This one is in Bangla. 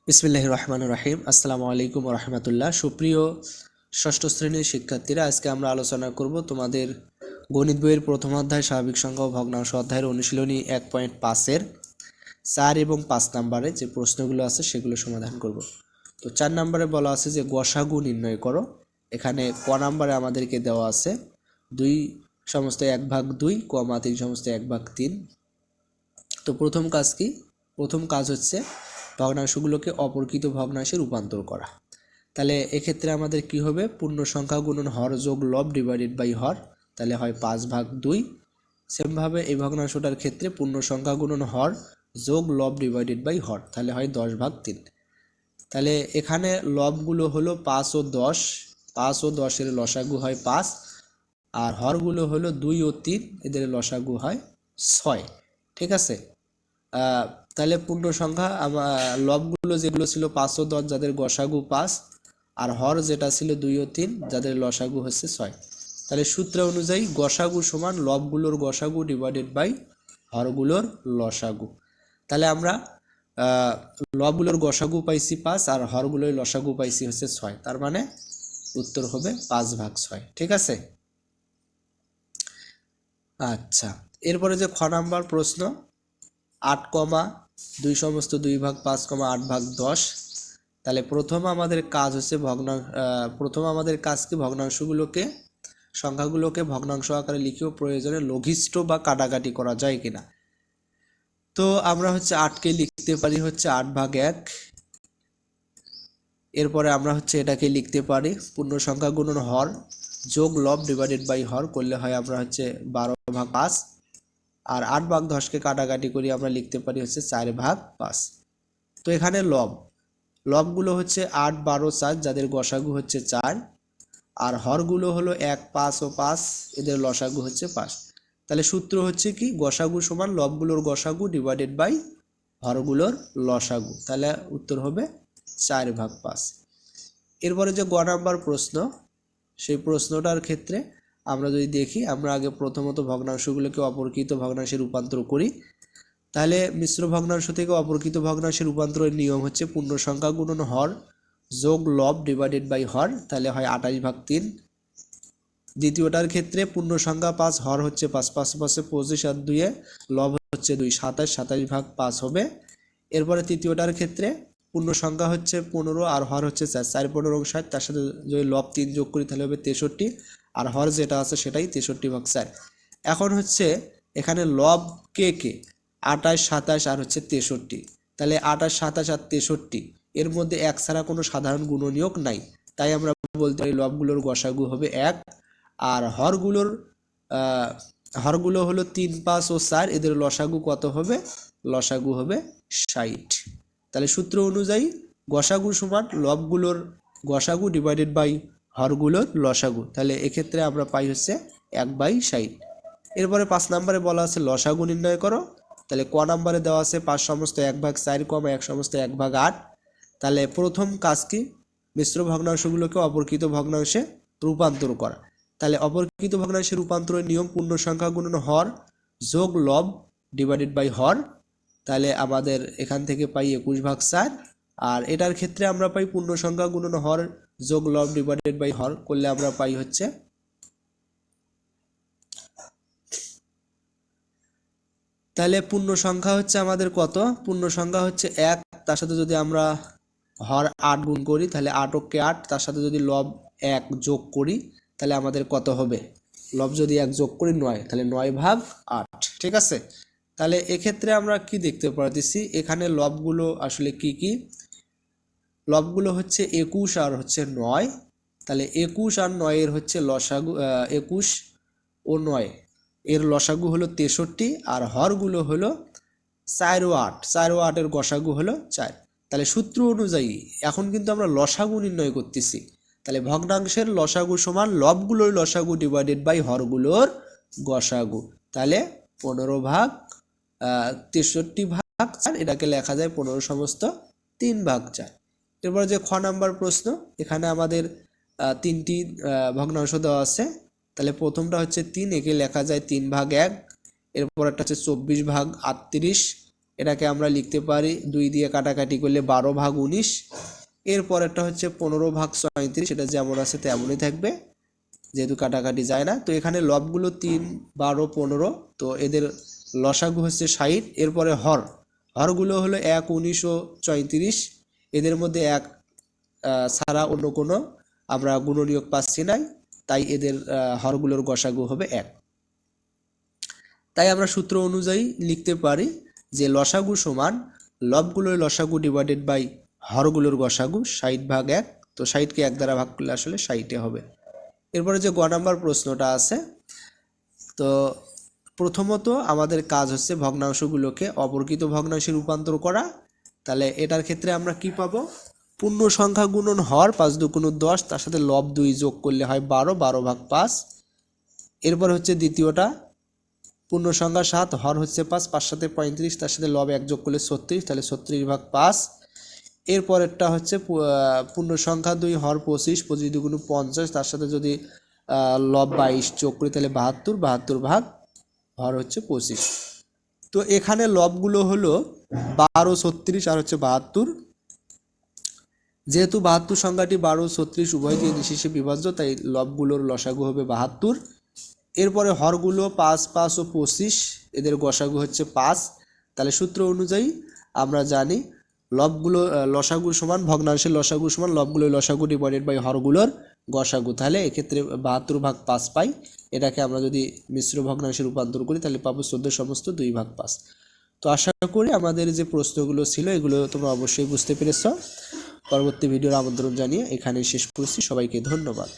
বিসমিল্লাহির রহমানির রহিম। আসসালামু আলাইকুম রহমতুল্লাহ। সুপ্রিয় ষষ্ঠ শ্রেণীর শিক্ষার্থীরা, আজকে আমরা আলোচনা করব তোমাদের গণিত বইয়ের প্রথম অধ্যায় স্বাভাবিক সংখ্যা ও ভগ্নাংশ অধ্যায়ের অনুশীলনী 1.5-এর 4 এবং 5 নম্বরে যে প্রশ্নগুলো আছে সেগুলো সমাধান করব। তো 4 নম্বরে বলা আছে যে গসাগু নির্ণয় করো। এখানে ক নম্বরে আমাদেরকে দেওয়া আছে 2 সমস্ত 1/2 কমা 3 সমস্ত 1/3। তো প্রথম কাজ কি? প্রথম কাজ হচ্ছে ভগ্নাংশগুলোকে অপরকৃত ভগ্নাংশে রূপান্তর করা। তাহলে এক্ষেত্রে আমাদের কি হবে? পূর্ণ সংখ্যা গুণন হর যোগ লব ডিভাইডেড বাই হর, তাহলে হয় 5/2। সেমভাবে এই ভগ্নাংশটার ক্ষেত্রে পূর্ণ সংখ্যা গুণন হর যোগ লব ডিভাইডেড বাই হর, তাহলে হয় 10/3। তাহলে এখানে লবগুলো হলো 5 ও 10, 5 ও 10-এর লসাগু হয় 5, আর হরগুলো হলো 2 ও 3, এদের লসাগু হয় 6। ঠিক আছে। তাহলে পূর্ণ সংখ্যা লবগুলো যেগুলো ছিল 5 ও 10, যাদের গসাগু 5, আর হর যেটা ছিল 2 ও 3, যাদের লসাগু হচ্ছে 6। তাহলে সূত্র অনুযায়ী গসাগু সমান লবগুলোর গসাগু ডিভাইডেড বাই হরগুলোর লসাগু। তাহলে আমরা লবগুলোর গসাগু পাইছি 5 আর হরগুলোর লসাগু পাইছি হচ্ছে 6, তার মানে উত্তর হবে 5/6। ঠিক আছে। আচ্ছা, এরপরে যে খ নাম্বার প্রশ্ন, 8,2 সমস্ত 2/5, 8/10। তাহলে প্রথম আমাদের কাজ হচ্ছে ভগ্নাংশগুলোকে সংখ্যাগুলোকে ভগ্নাংশ আকারে লিখেও প্রয়োজনে লঘিষ্ঠ বা কাটাকাটি করা যায় কিনা। তো আমরা হচ্ছে 8কে লিখতে পারি হচ্ছে 8/1। এরপরে আমরা হচ্ছে এটাকে লিখতে পারি পূর্ণ সংখ্যা গুণন হর যোগ লব ডিভাইডেড বাই হর করলে হয় আমরা হচ্ছে 12/5। আর 8/10কে কাটাকাটি করি আমরা লিখতে পারি হচ্ছে 4/5। তো এখানে লবগুলো হচ্ছে 8, 12, 4, যাদের গসাগু হচ্ছে 4, আর হরগুলো হলো 1, 5 ও 5, এদের লসাগু হচ্ছে 5। তাহলে সূত্র হচ্ছে কি? গসাগু সমান লবগুলোর গসাগু ডিভাইডেড বাই হরগুলোর লসাগু, তাহলে উত্তর হবে 4/5। এরপরে যে গ নাম্বার প্রশ্ন, সেই প্রশ্নটার ক্ষেত্রে আমরা যদি দেখি, আমরা আগে প্রথমত ভগ্নাংশগুলোকে অপরকৃত ভগ্নাংশে রূপান্তর করি। তাহলে মিশ্র ভগ্নাংশ থেকে অপরকৃত ভগ্নাংশে রূপান্তরের নিয়ম হচ্ছে পূর্ণ সংখ্যা গুণন হর যোগ লব ডিভাইডেড বাই হর, তাহলে হয় 28/3। দ্বিতীয়টার ক্ষেত্রে পূর্ণ সংখ্যা 5, হর হচ্ছে 5, 5 5 25 আর 2 লব হচ্ছে 2, 27, 27/5 হবে। এরপরে তৃতীয়টার ক্ষেত্রে পূর্ণ সংখ্যা হচ্ছে 15 আর হর হচ্ছে 4, 4 15 60, তার সাথে যদি লব 3 যোগ করি তাহলে হবে 63, আর হর যেটা আছে সেটাই 63/4। এখন হচ্ছে এখানে লব কে 28, 27 আর হচ্ছে 63। তাহলে 28, 27 আর 63 এর মধ্যে 1 ছাড়া কোনো সাধারণ গুণনীয়ক নাই, তাই আমরা বলতে পারি লবগুলোর গসাগু হবে 1। আর হরগুলো হলো 3, 5 ও 4, এদের লসাগু কত হবে? লসাগু হবে 60। তাহলে সূত্র অনুযায়ী গসাগু সমান লবগুলোর গসাগু ডিভাইডেড বাই হরগুলোর লসাগু, তাহলে এক্ষেত্রে আমরা পাই হচ্ছে 1/60। এরপরে 5 নম্বরে বলা আছে লসাগু নির্ণয় করো। তাহলে ক নম্বরে দেওয়া আছে 5 সমস্ত 1/4, 1 সমস্ত 1/8। তাহলে প্রথম কাজ কি? মিশ্র ভগ্নাংশগুলোকে অপরকৃত ভগ্নাংশে রূপান্তর করা। তাহলে অপরকৃত ভগ্নাংশে রূপান্তরের নিয়ম পূর্ণ সংখ্যা গুণন হর যোগ লব ডিভাইডেড বাই হর, তাহলে আমাদের এখান থেকে পাই 21/4। আর এটার ক্ষেত্রে আমরা পাই পূর্ণ সংখ্যা গুণন হর যোগ লব ডিভাইডেড বাই হর করলে আমরা পাই হচ্ছে, তাহলে পূর্ণ সংখ্যা হচ্ছে আমাদের কত? পূর্ণ সংখ্যা হচ্ছে 1, তার সাথে যদি আমরা হর 8 গুণ করি তাহলে 8 কে 8, তার সাথে যদি লব 1 যোগ করি তাহলে আমাদের কত হবে? লব যদি 1 যোগ করি 9, তাহলে 9/8। ঠিক আছে। তাহলে এক্ষেত্রে আমরা কি দেখতে পারতেছি? এখানে লবগুলো আসলে কি কি? লবগুলো হচ্ছে 21 আর হচ্ছে 9। তাহলে 21 আর 9 এর হচ্ছে লসাগু 21 ও 9 এর লসাগু হলো 63, আর হরগুলো হলো 4 ও 8, 4 ও 8 এর গসাগু হলো 4। তাহলে সূত্র অনুযায়ী এখন কিন্তু আমরা লসাগু নির্ণয় করতেছি। তাহলে ভগ্নাংশের লসাগু সমান লবগুলোর লসাগু ডিভাইডেড বাই হরগুলোর গসাগু, তাহলে 15/63/4, এটাকে লেখা যায় 15 সমস্ত 3/4। এরপর যে খ নাম্বার প্রশ্ন, এখানে আমাদের 3টি ভগ্নাংশ দেওয়া আছে। তাহলে প্রথমটা হচ্ছে 3, একে লেখা যায় 3/1। এরপর একটা হচ্ছে 24/38, এটাকে আমরা লিখতে পারি 2 দিয়ে কাটাকাটি করলে 12/19। এরপরেরটা হচ্ছে 15/37, এটা যেমন আছে তেমনই থাকবে যেহেতু কাটাকাটি যায় না। তো এখানে লবগুলো 3, 12, 15, তো এদের লসাগু হচ্ছে 60। এরপরে হরগুলো হলো 1, 19 ও 34। এদের মধ্যে 1 ছাড়া অন্য কোনো আমরা গুণনীয়ক পাচ্ছি না, তাই এদের হরগুলোর গসাগু হবে 1। তাই আমরা সূত্র অনুযায়ী লিখতে পারি যে লসাগু সমান লবগুলোর লসাগু ডিভাইডেড বাই হরগুলোর গসাগু 60/1। তো 60কে 1 দ্বারা ভাগ করলে আসলে 60 হবে। এরপরে যে গ নাম্বার প্রশ্নটা আছে, তো প্রথমত আমাদের কাজ হচ্ছে ভগ্নাংশগুলোকে অপরকৃত ভগ্নাংশে রূপান্তর করা। তাহলে এটার ক্ষেত্রে আমরা কি পাবো, পূর্ণ সংখ্যা গুণন হর 5 × 2 = 10, তার সাথে লব 2 যোগ করলে হয় 12, 12/5। এরপর হচ্ছে দ্বিতীয়টা পূর্ণ সংখ্যা 7, হর হচ্ছে 5, 5 × 7 = 35, তার সাথে লব 1 যোগ করলে 36, তাহলে 36/5। এরপরেরটা হচ্ছে পূর্ণ সংখ্যা 2, হর 25, 25 × 2 = 50, তার সাথে যদি লব 22 যোগ করি তাহলে 72, 72 হর হচ্ছে 25। তো এখানে লবগুলো হলো 12, 36 আর হচ্ছে 72। যেহেতু 72 সংখ্যাটি 12, 36 উভয় দিয়ে নিঃশেষে বিভাজ্য, তাই লবগুলোর লসাগু হবে 72। এরপরে হরগুলো 5, 5 ও 25, এদের গসাগু হচ্ছে 5। তাহলে সূত্র অনুযায়ী আমরা জানি লবগুলো লসাগু সমান ভগ্নাংশের লসাগু সমান লবগুলোর লসাগু ডিভাইডেড বাই হরগুলোর গসাগু। তাহলে এক্ষেত্রে 72/5 পাই। এটাকে আমরা যদি মিশ্র ভগ্নাংশে রূপান্তর করি তাহলে পাবো 14/2/5। তো আশা করি আমাদের যে প্রশ্নগুলো ছিল এগুলো তোমরা অবশ্যই বুঝতে পেরেছ। পরবর্তী ভিডিওর আমন্ত্রণ জানিয়ে এখানেই শেষ করছি। সবাইকে ধন্যবাদ।